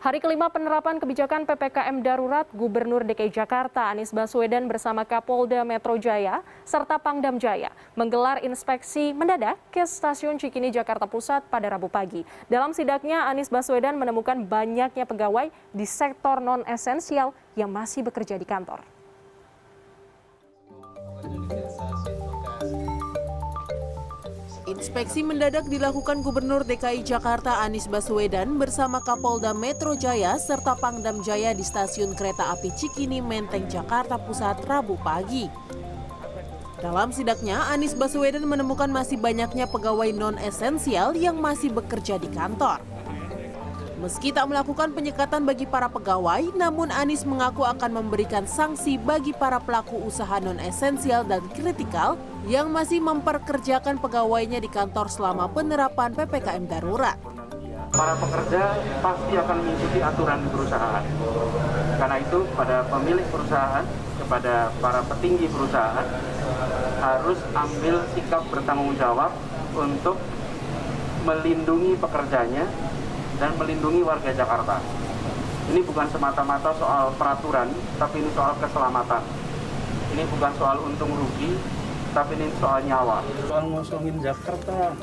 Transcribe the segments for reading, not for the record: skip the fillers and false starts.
Hari kelima penerapan kebijakan PPKM darurat, Gubernur DKI Jakarta Anies Baswedan bersama Kapolda Metro Jaya serta Pangdam Jaya menggelar inspeksi mendadak ke Stasiun Cikini Jakarta Pusat pada Rabu pagi. Dalam sidaknya, Anies Baswedan menemukan banyaknya pegawai di sektor non-esensial yang masih bekerja di kantor. Inspeksi mendadak dilakukan Gubernur DKI Jakarta Anies Baswedan bersama Kapolda Metro Jaya serta Pangdam Jaya di Stasiun Kereta Api Cikini Menteng Jakarta Pusat Rabu pagi. Dalam sidaknya, Anies Baswedan menemukan masih banyaknya pegawai non-esensial yang masih bekerja di kantor. Meski tak melakukan penyekatan bagi para pegawai, namun Anies mengaku akan memberikan sanksi bagi para pelaku usaha non-esensial dan kritikal yang masih memperkerjakan pegawainya di kantor selama penerapan PPKM darurat. Para pekerja pasti akan mengikuti aturan di perusahaan. Karena itu, pada pemilik perusahaan, kepada para petinggi perusahaan, harus ambil sikap bertanggung jawab untuk melindungi pekerjanya dan melindungi warga Jakarta. Ini bukan semata-mata soal peraturan, tapi ini soal keselamatan. Ini bukan soal untung rugi, tapi ini soal nyawa. Soal ngosongin Jakarta.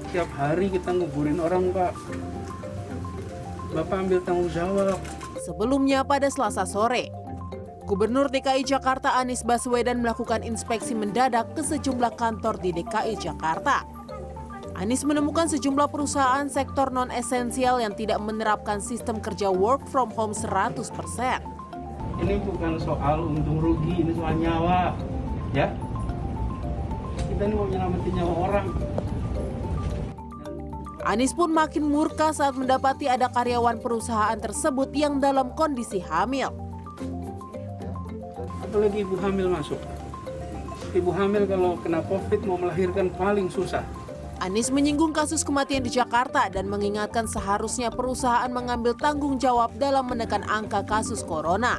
Tiap hari kita nguburin orang, Pak. Bapak ambil tanggung jawab. Sebelumnya pada Selasa sore, Gubernur DKI Jakarta Anies Baswedan melakukan inspeksi mendadak ke sejumlah kantor di DKI Jakarta. Anies menemukan sejumlah perusahaan sektor non-esensial yang tidak menerapkan sistem kerja work from home 100%. Ini bukan soal untung rugi, ini soal nyawa. Ya, kita ini mau nyelamatin nyawa orang. Anies pun makin murka saat mendapati ada karyawan perusahaan tersebut yang dalam kondisi hamil. Apalagi ibu hamil masuk. Ibu hamil kalau kena COVID mau melahirkan paling susah. Anies menyinggung kasus kematian di Jakarta dan mengingatkan seharusnya perusahaan mengambil tanggung jawab dalam menekan angka kasus corona.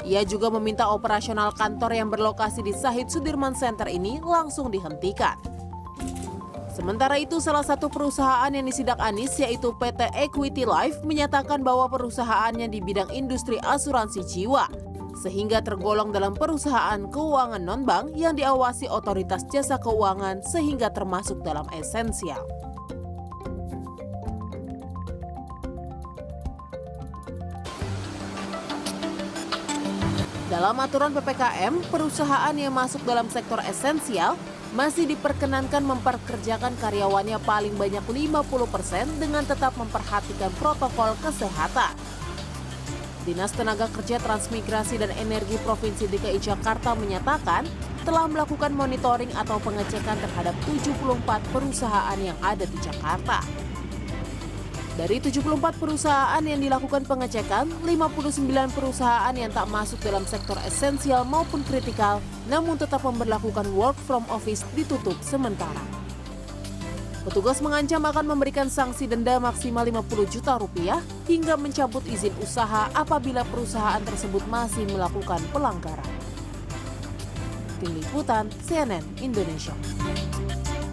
Ia juga meminta operasional kantor yang berlokasi di Sahid Sudirman Center ini langsung dihentikan. Sementara itu, salah satu perusahaan yang disidak Anies yaitu PT Equity Life menyatakan bahwa perusahaannya di bidang industri asuransi jiwa, sehingga tergolong dalam perusahaan keuangan non-bank yang diawasi otoritas jasa keuangan sehingga termasuk dalam esensial. Dalam aturan PPKM, perusahaan yang masuk dalam sektor esensial masih diperkenankan memperkerjakan karyawannya paling banyak 50% dengan tetap memperhatikan protokol kesehatan. Dinas Tenaga Kerja Transmigrasi dan Energi Provinsi DKI Jakarta menyatakan telah melakukan monitoring atau pengecekan terhadap 74 perusahaan yang ada di Jakarta. Dari 74 perusahaan yang dilakukan pengecekan, 59 perusahaan yang tak masuk dalam sektor esensial maupun kritikal, namun tetap memberlakukan work from office ditutup sementara. Petugas mengancam akan memberikan sanksi denda maksimal Rp50 juta hingga mencabut izin usaha apabila perusahaan tersebut masih melakukan pelanggaran. Tim Liputan CNN Indonesia.